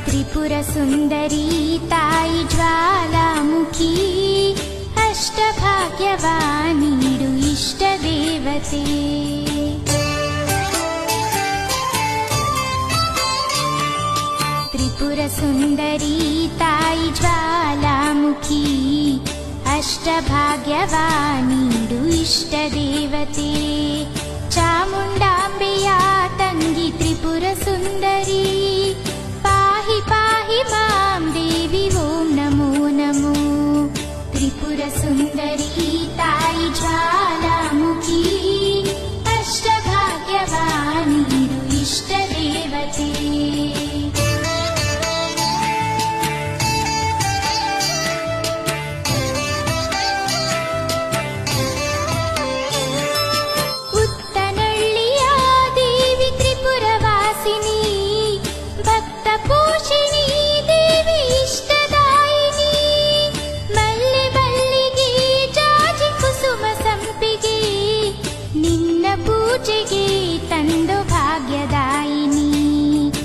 ತ್ರಿಪುರ ಸುಂದರಿ ತಾಯಿ ಜ್ವಾಲಾಮುಖಿ ಅಷ್ಟಭಾಗ್ಯವ ನೀಡು ಇಷ್ಟ ದೇವತೆ. ತ್ರಿಪುರ ಸುಂದರಿ ತಾಯಿ ಜ್ವಾಲಾಮುಖಿ ಅಷ್ಟಭಾಗ್ಯವ ನೀಡು ಇಷ್ಟ ದೇವತೆ. ಚಾಮುಂಡಾಂಬೆಯ ತಂಗಿ ತ್ರಿಪುರ ಸುಂದರಿ ಪಾಹಿ ಪಾಹಿ ಮಾಂ ದೇವಿ ಓಂ ನಮೋ ನಮೋ. ತ್ರಿಪುರ ಸುಂದರಿ ತಾಯಿ ಜ್ವಾಲಾಮುಖಿ ಅಷ್ಟಭಾಗ್ಯವ ನೀಡು ಇಷ್ಟ ದೇವತೆ. ಪೂಜೆಗೆ ತಂದು